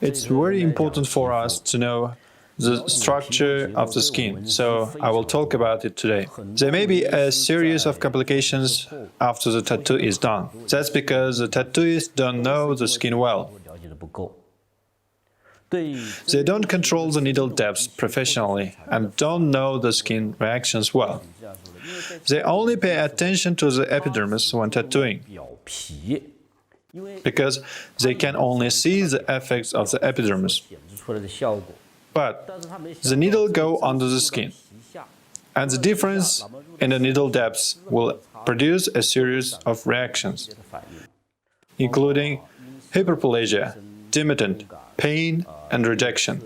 It's very important for us to know the structure of the skin, so I will talk about it today. There may be a series of complications after the tattoo is done. That's because the tattooists don't know the skin well. They don't control the needle depth professionally and don't know the skin reactions well. They only pay attention to the epidermis when tattooing, because they can only see the effects of the epidermis. But the needle goes under the skin, and the difference in the needle depth will produce a series of reactions, including hyperplasia, demitint, pain, and rejection.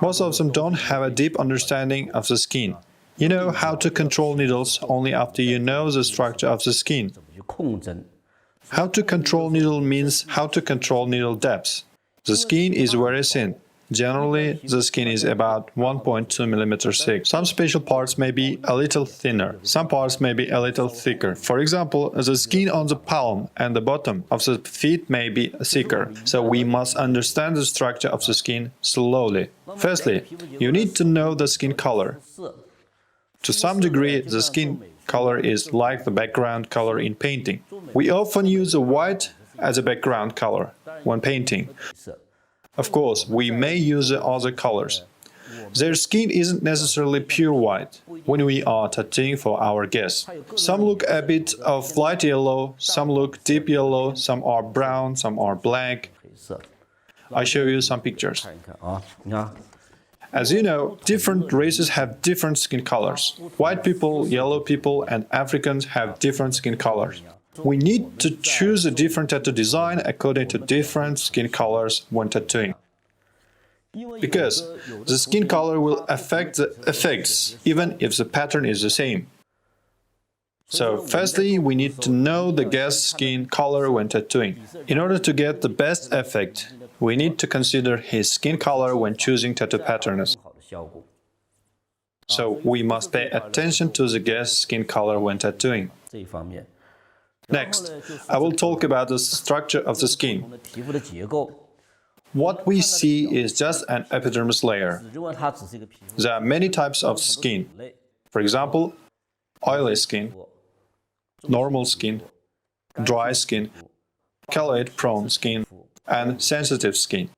Most of them don't have a deep understanding of the skin. You know how to control needles only after you know the structure of the skin. How to control needle means how to control needle depth. The skin is very thin. Generally, the skin is about 1.2 mm thick. Some special parts may be a little thinner. Some parts may be a little thicker. For example, the skin on the palm and the bottom of the feet may be thicker. So we must understand the structure of the skin slowly. Firstly, you need to know the skin color. To some degree, the skin color is like the background color in painting. We often use the white as a background color when painting. Of course, we may use other colors. Their skin isn't necessarily pure white when we are tattooing for our guests. Some look a bit of light yellow, some look deep yellow, some are brown, some are black. I show you some pictures. As you know, different races have different skin colors. White people, yellow people, and Africans have different skin colors. We need to choose a different tattoo design according to different skin colors when tattooing. Because the skin color will affect the effects, even if the pattern is the same. So, firstly, we need to know the guest's skin color when tattooing. In order to get the best effect, we need to consider his skin color when choosing tattoo patterns. So, we must pay attention to the guest's skin color when tattooing. Next, I will talk about the structure of the skin. What we see is just an epidermis layer. There are many types of skin. For example, oily skin, normal skin, dry skin, keloid-prone skin, and sensitive skin.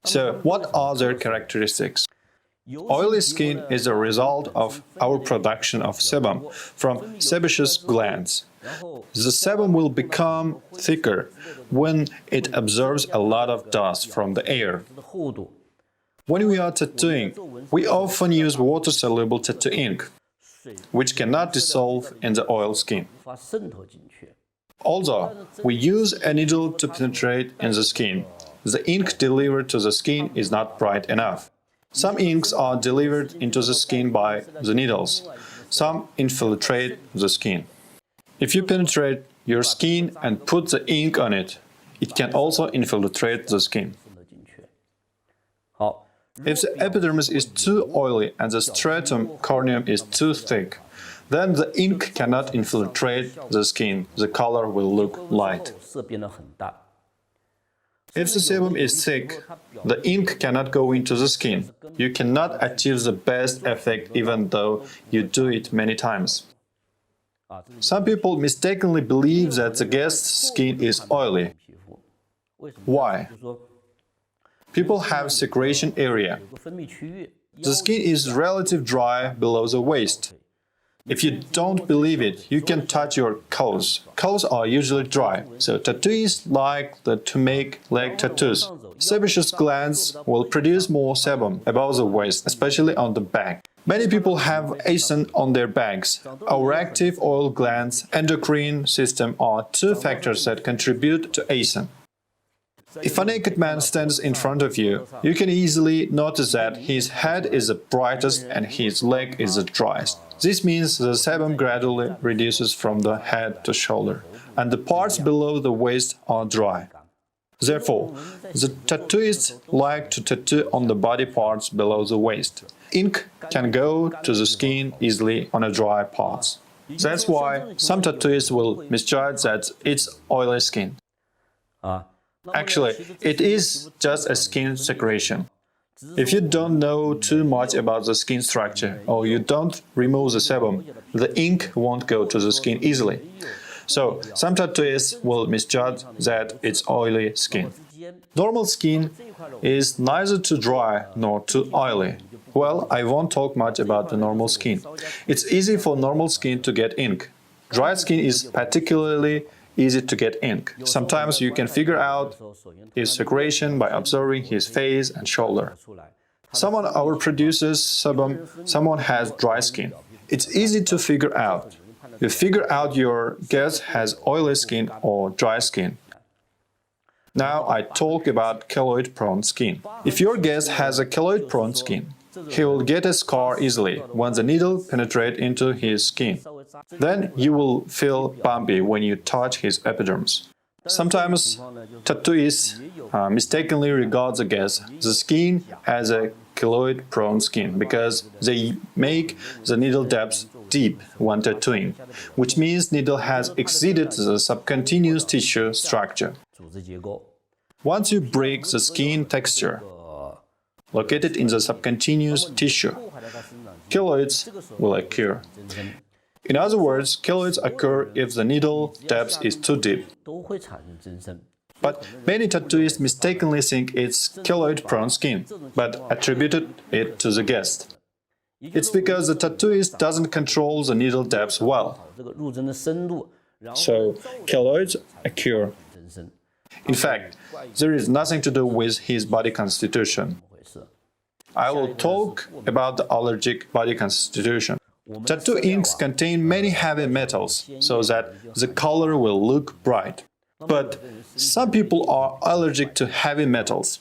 So, what are their characteristics? Oily skin is a result of our production of sebum from sebaceous glands. The sebum will become thicker when it absorbs a lot of dust from the air. When we are tattooing, we often use water-soluble tattoo ink, which cannot dissolve in the oil skin. Although we use a needle to penetrate in the skin, the ink delivered to the skin is not bright enough. Some inks are delivered into the skin by the needles. Some infiltrate the skin. If you penetrate your skin and put the ink on it, it can also infiltrate the skin. If the epidermis is too oily and the stratum corneum is too thick, then the ink cannot infiltrate the skin. The color will look light. If the sebum is thick, the ink cannot go into the skin. You cannot achieve the best effect even though you do it many times. Some people mistakenly believe that the guest's skin is oily. Why? People have secretion area. The skin is relatively dry below the waist. If you don't believe it, you can touch your clothes. Clothes are usually dry, so tattooists like to make leg tattoos. Sebaceous glands will produce more sebum above the waist, especially on the back. Many people have acin on their backs. Overactive oil glands, endocrine system are two factors that contribute to acin. If a naked man stands in front of you, you can easily notice that his head is the brightest and his leg is the driest. This means the sebum gradually reduces from the head to shoulder, and the parts below the waist are dry. Therefore, the tattooists like to tattoo on the body parts below the waist. Ink can go to the skin easily on the dry parts. That's why some tattooists will misjudge that it's oily skin. Actually, it is just a skin secretion. If you don't know too much about the skin structure or you don't remove the sebum, the ink won't go to the skin easily. So, some tattooists will misjudge that it's oily skin. Normal skin is neither too dry nor too oily. Well, I won't talk much about the normal skin. It's easy for normal skin to get ink. Dry skin is particularly easy to get ink. Sometimes you can figure out his secretion by observing his face and shoulder. Someone overproduces sebum, someone has dry skin. It's easy to figure out. You figure out your guest has oily skin or dry skin. Now I talk about keloid-prone skin. If your guest has a keloid-prone skin, he will get a scar easily when the needle penetrates into his skin. Then you will feel bumpy when you touch his epidermis. Sometimes tattooists mistakenly regard the skin as a keloid-prone skin because they make the needle depth deep when tattooing, which means needle has exceeded the subcutaneous tissue structure. Once you break the skin texture located in the subcutaneous tissue, keloids will occur. In other words, keloids occur if the needle depth is too deep. But many tattooists mistakenly think it's keloid-prone skin, but attributed it to the guest. It's because the tattooist doesn't control the needle depth well. So, keloids occur. In fact, there is nothing to do with his body constitution. I will talk about the allergic body constitution. Tattoo inks contain many heavy metals, so that the color will look bright. But some people are allergic to heavy metals.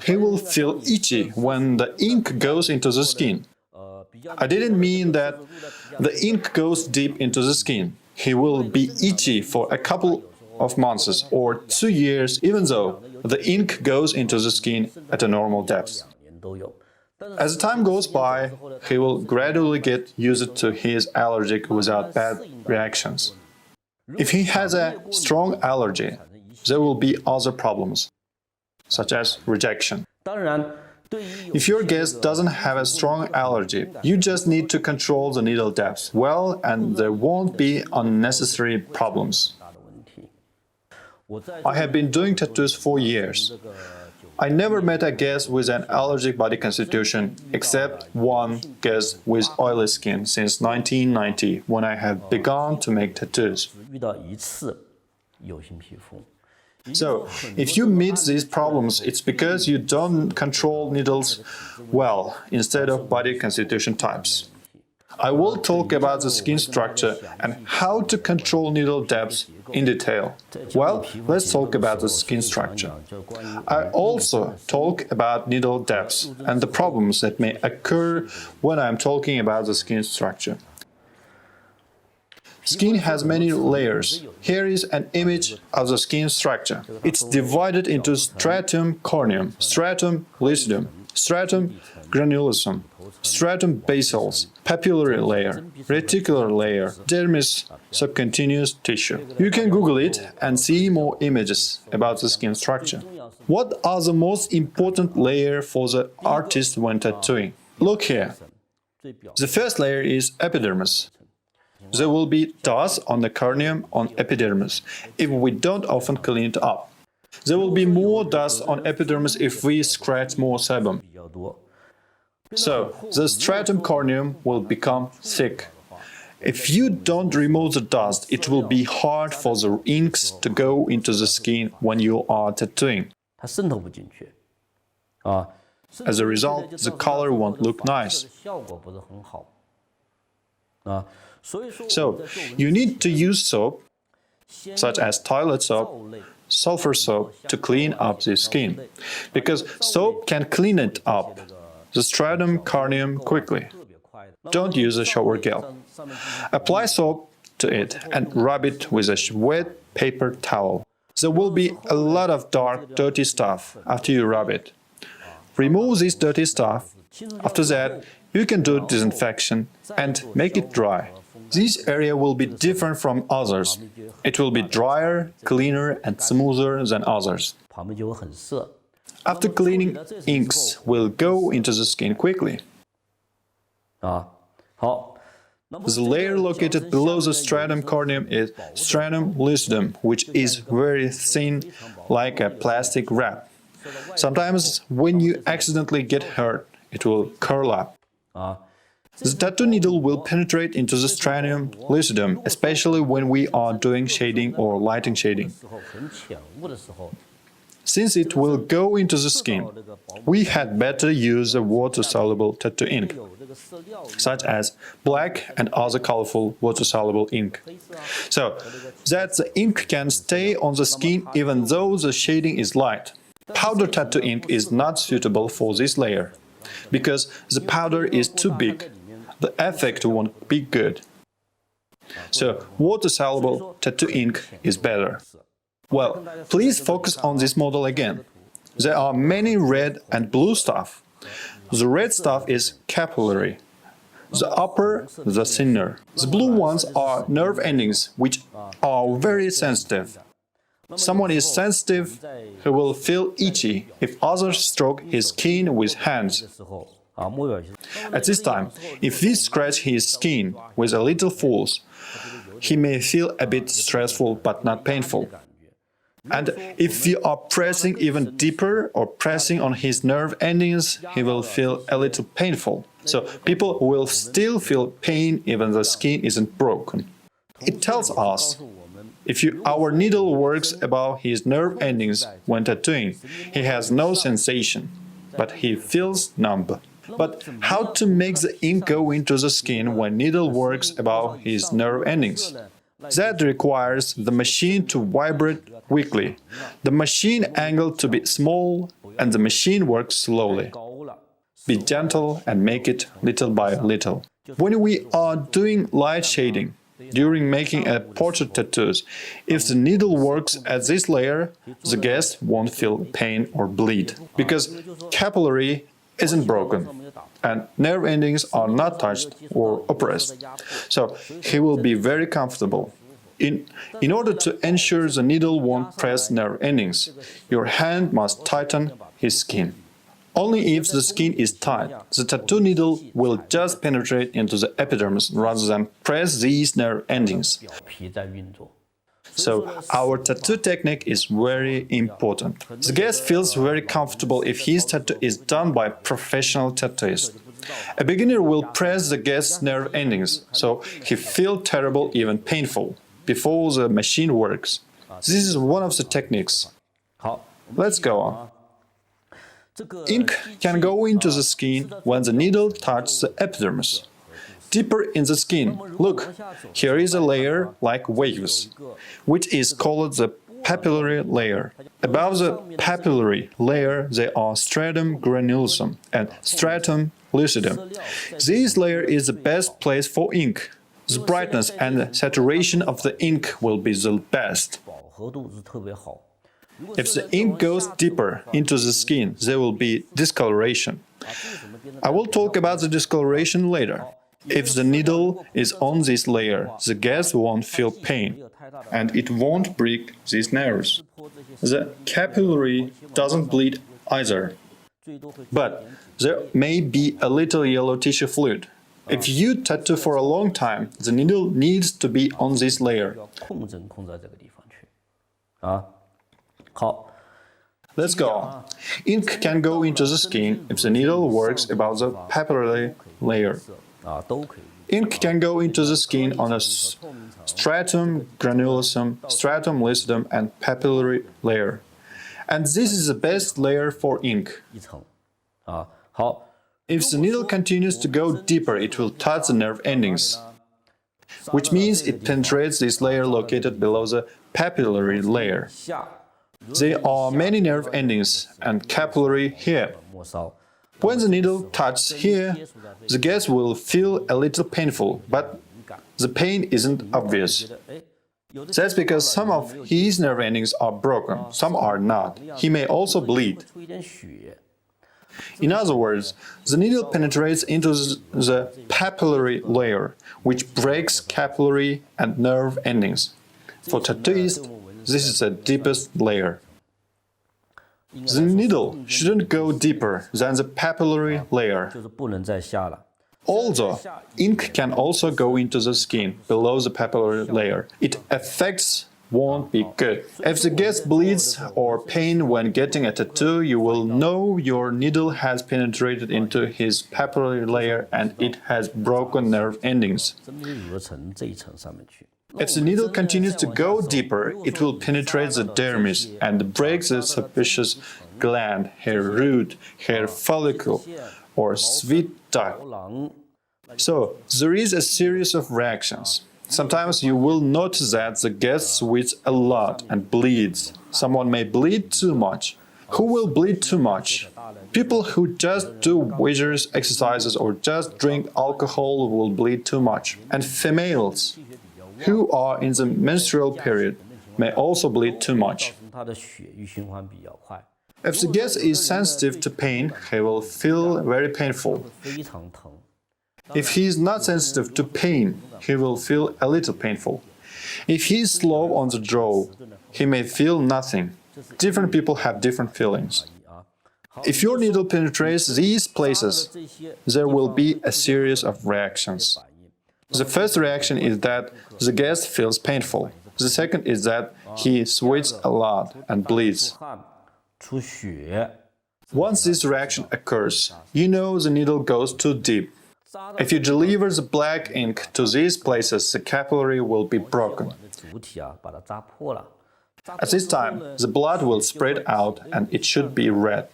He will feel itchy when the ink goes into the skin. I didn't mean that the ink goes deep into the skin. He will be itchy for a couple of months or 2 years, even though the ink goes into the skin at a normal depth. As time goes by, he will gradually get used to his allergy without bad reactions. If he has a strong allergy, there will be other problems, such as rejection. If your guest doesn't have a strong allergy, you just need to control the needle depth well and there won't be unnecessary problems. I have been doing tattoos for years. I never met a guest with an allergic body constitution except one guest with oily skin since 1990 when I have begun to make tattoos. So, if you meet these problems, it's because you don't control needles well instead of body constitution types. I will talk about the skin structure and how to control needle depth in detail. Well, let's talk about the skin structure. I also talk about needle depth and the problems that may occur when I'm talking about the skin structure. Skin has many layers. Here is an image of the skin structure. It's divided into stratum corneum, stratum lucidum, stratum granulosum, stratum basals, papillary layer, reticular layer, dermis, subcutaneous tissue. You can Google it and see more images about the skin structure. What are the most important layers for the artist when tattooing? Look here. The first layer is epidermis. There will be dust on the corneum on epidermis if we don't often clean it up. There will be more dust on epidermis if we scratch more sebum. So, the stratum corneum will become thick. If you don't remove the dust, it will be hard for the inks to go into the skin when you are tattooing. As a result, the color won't look nice. So, you need to use soap, such as toilet soap, sulfur soap, to clean up the skin, because soap can clean it up, the stratum corneum, quickly. Don't use a shower gel. Apply soap to it and rub it with a wet paper towel. There will be a lot of dark, dirty stuff after you rub it. Remove this dirty stuff. After that, you can do disinfection and make it dry. This area will be different from others. It will be drier, cleaner and smoother than others. After cleaning, inks will go into the skin quickly. The layer located below the stratum corneum is stratum lucidum, which is very thin, like a plastic wrap. Sometimes, when you accidentally get hurt, it will curl up. The tattoo needle will penetrate into the stratum lucidum, especially when we are doing shading or lighting shading. Since it will go into the skin, we had better use a water-soluble tattoo ink, such as black and other colorful water-soluble ink, so that the ink can stay on the skin even though the shading is light. Powder tattoo ink is not suitable for this layer, because the powder is too big. The effect won't be good. So, water-soluble tattoo ink is better. Well, please focus on this model again. There are many red and blue stuff. The red stuff is capillary. The upper, the thinner. The blue ones are nerve endings, which are very sensitive. Someone is sensitive, he will feel itchy if others stroke his skin with hands. At this time, if we scratch his skin with a little force, he may feel a bit stressful but not painful. And if we are pressing even deeper or pressing on his nerve endings, he will feel a little painful. So people will still feel pain even the skin isn't broken. It tells us, if our needle works above his nerve endings when tattooing, he has no sensation, but he feels numb. But how to make the ink go into the skin when needle works above his nerve endings? That requires the machine to vibrate weakly, the machine angle to be small, and the machine works slowly. Be gentle and make it little by little. When we are doing light shading, during making a portrait tattoos, if the needle works at this layer, the guest won't feel pain or bleed, because capillary isn't broken, and nerve endings are not touched or oppressed, so he will be very comfortable. In order to ensure the needle won't press nerve endings, your hand must tighten his skin. Only if the skin is tight, the tattoo needle will just penetrate into the epidermis rather than press these nerve endings. So, our tattoo technique is very important. The guest feels very comfortable if his tattoo is done by professional tattooist. A beginner will press the guest's nerve endings, so he feels terrible, even painful, before the machine works. This is one of the techniques. Let's go on. Ink can go into the skin when the needle touches the epidermis. Deeper in the skin, look, here is a layer like waves, which is called the papillary layer. Above the papillary layer, there are stratum granulosum and stratum lucidum. This layer is the best place for ink. The brightness and saturation of the ink will be the best. If the ink goes deeper into the skin, there will be discoloration. I will talk about the discoloration later. If the needle is on this layer, the guest won't feel pain, and it won't break these nerves. The capillary doesn't bleed either, but there may be a little yellow tissue fluid. If you tattoo for a long time, the needle needs to be on this layer. Let's go on. Ink can go into the skin if the needle works above the papillary layer. Ink can go into the skin on a stratum granulosum, stratum lucidum, and papillary layer. And this is the best layer for ink. If the needle continues to go deeper, it will touch the nerve endings, which means it penetrates this layer located below the papillary layer. There are many nerve endings and capillary here. When the needle touches here, the guest will feel a little painful, but the pain isn't obvious. That's because some of his nerve endings are broken, some are not. He may also bleed. In other words, the needle penetrates into the papillary layer, which breaks capillary and nerve endings. For tattooists, this is the deepest layer. The needle shouldn't go deeper than the papillary layer. Although ink can also go into the skin below the papillary layer, its effects won't be good. If the guest bleeds or pain when getting a tattoo, you will know your needle has penetrated into his papillary layer and it has broken nerve endings. If the needle continues to go deeper, it will penetrate the dermis and break the sebaceous gland, hair root, hair follicle, or sweet duct. So, there is a series of reactions. Sometimes you will notice that the guest sweats a lot and bleeds. Someone may bleed too much. Who will bleed too much? People who just do vigorous exercises or just drink alcohol will bleed too much. And females who are in the menstrual period may also bleed too much. If the guest is sensitive to pain, he will feel very painful. If he is not sensitive to pain, he will feel a little painful. If he is slow on the draw, he may feel nothing. Different people have different feelings. If your needle penetrates these places, there will be a series of reactions. The first reaction is that the guest feels painful. The second is that he sweats a lot and bleeds. Once this reaction occurs, you know the needle goes too deep. If you deliver the black ink to these places, the capillary will be broken. At this time, the blood will spread out and it should be red.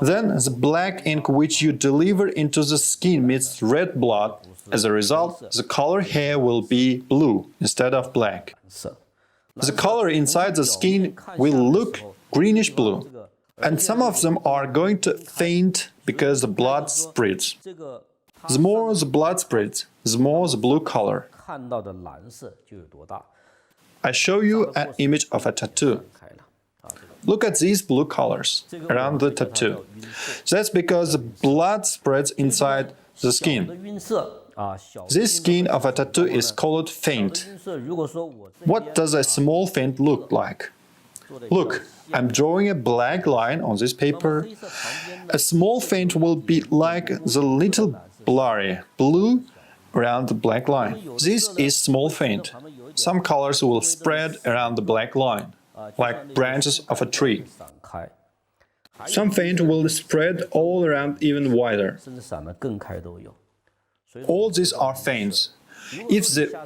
Then, the black ink which you deliver into the skin meets red blood. As a result, the color here will be blue instead of black. The color inside the skin will look greenish-blue, and some of them are going to faint because the blood spreads. The more the blood spreads, the more the blue color. I show you an image of a tattoo. Look at these blue colors around the tattoo. That's because the blood spreads inside the skin. This skin of a tattoo is called faint. What does a small faint look like? Look, I'm drawing a black line on this paper. A small faint will be like the little blurry blue around the black line. This is small faint. Some colors will spread around the black line, like branches of a tree. Some faint will spread all around even wider. All these are faints. If the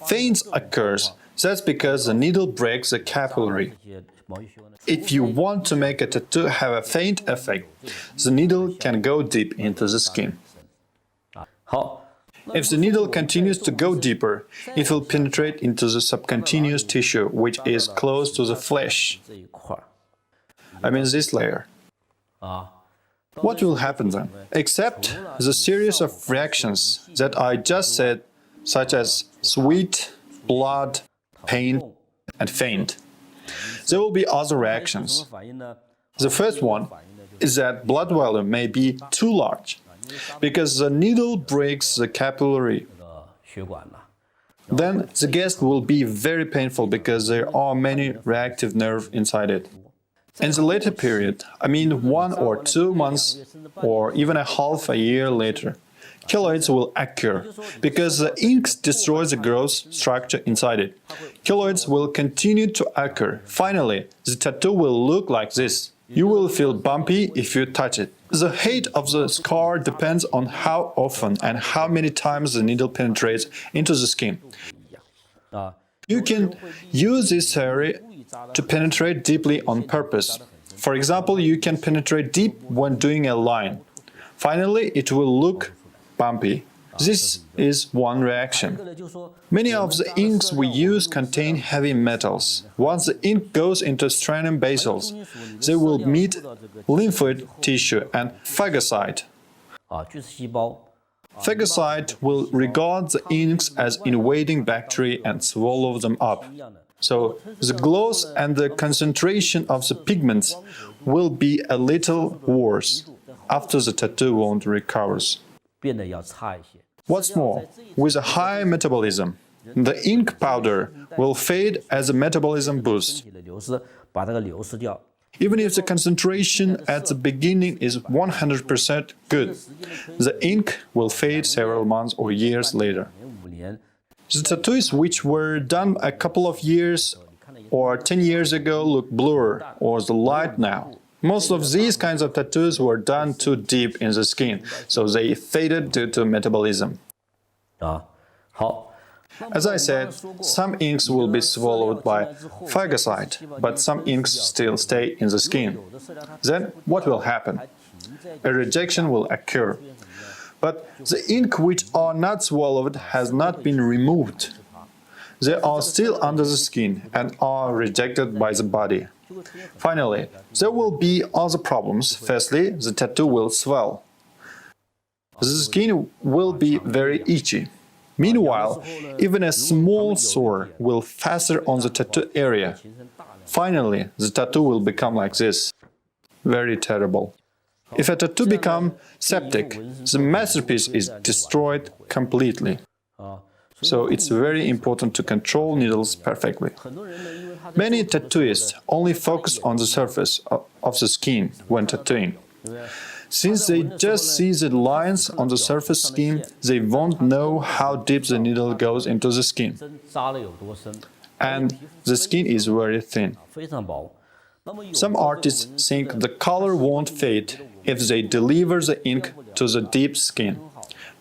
faint occurs, that's because the needle breaks the capillary. If you want to make a tattoo have a faint effect, the needle can go deep into the skin. If the needle continues to go deeper, it will penetrate into the subcutaneous tissue, which is close to the flesh. I mean this layer. What will happen then? Except the series of reactions that I just said, such as sweat, blood, pain, and faint. There will be other reactions. The first one is that blood volume may be too large, because the needle breaks the capillary. Then the guest will be very painful because there are many reactive nerves inside it. In the later period, I mean 1 or 2 months or even a half a year later, keloids will occur because the ink destroys the growth structure inside it. Keloids will continue to occur. Finally, the tattoo will look like this. You will feel bumpy if you touch it. The height of the scar depends on how often and how many times the needle penetrates into the skin. You can use this theory to penetrate deeply on purpose. For example, you can penetrate deep when doing a line. Finally, it will look bumpy. This is one reaction. Many of the inks we use contain heavy metals. Once the ink goes into sternum basals, they will meet lymphoid tissue and phagocyte. Phagocyte will regard the inks as invading bacteria and swallow them up. So, the gloss and the concentration of the pigments will be a little worse. after the tattoo wound recovers. What's more, with a high metabolism, the ink powder will fade as the metabolism boosts. Even if the concentration at the beginning is 100% good, the ink will fade several months or years later. The tattoos which were done a couple of years or 10 years ago look blurry or the light now. Most of these kinds of tattoos were done too deep in the skin, so they faded due to metabolism. As I said, some inks will be swallowed by phagocyte, but some inks still stay in the skin. Then what will happen? A rejection will occur. But the ink which are not swallowed has not been removed. They are still under the skin and are rejected by the body. Finally, there will be other problems. Firstly, the tattoo will swell. The skin will be very itchy. Meanwhile, even a small sore will faster on the tattoo area. Finally, the tattoo will become like this. Very terrible. If a tattoo becomes septic, the masterpiece is destroyed completely. So it's very important to control needles perfectly. Many tattooists only focus on the surface of the skin when tattooing. Since they just see the lines on the surface skin, they won't know how deep the needle goes into the skin. And the skin is very thin. Some artists think the color won't fade if they deliver the ink to the deep skin.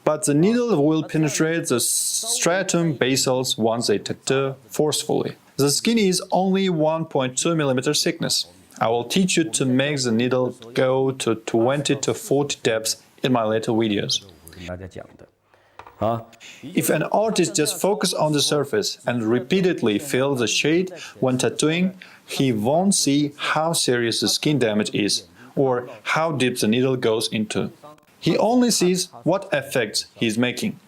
But the needle will penetrate the stratum basals once they tattoo forcefully. The skin is only 1.2 mm thickness. I will teach you to make the needle go to 20 to 40 depths in my later videos. If an artist just focuses on the surface and repeatedly fills the shade when tattooing, he won't see how serious the skin damage is or how deep the needle goes into. He only sees what effects he is making.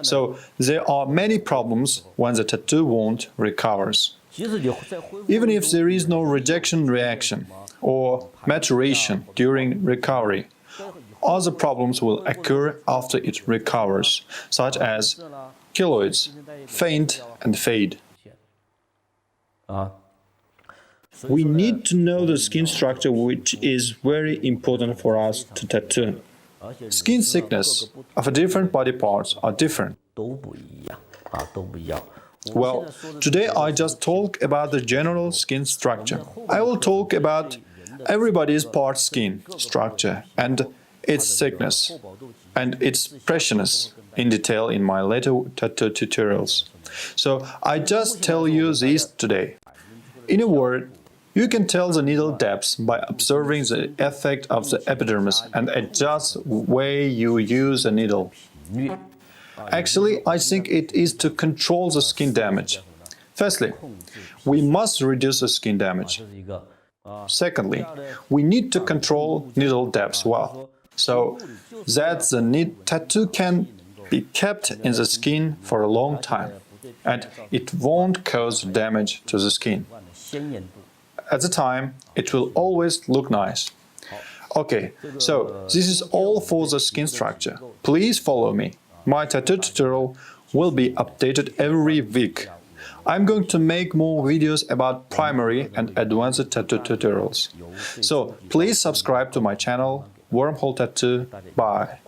So there are many problems when the tattoo wound recovers. Even if there is no rejection reaction or maturation during recovery, other problems will occur after it recovers, such as keloids, faint and fade. We need to know the skin structure, which is very important for us to tattoo. Skin thickness of different body parts are different. Well, today I just talk about the general skin structure. I will talk about everybody's part skin structure and its thickness and its preciousness in detail in my later tattoo tutorials. So I just tell you this today. In a word, you can tell the needle depth by observing the effect of the epidermis and adjust the way you use the needle. Actually, I think it is to control the skin damage. Firstly, we must reduce the skin damage. Secondly, we need to control needle depth well, so that the tattoo can be kept in the skin for a long time, and it won't cause damage to the skin. At the time, it will always look nice. Okay, so this is all for the skin structure. Please follow me. My tattoo tutorial will be updated every week. I'm going to make more videos about primary and advanced tattoo tutorials. So please subscribe to my channel, Wormhole Tattoo. Bye.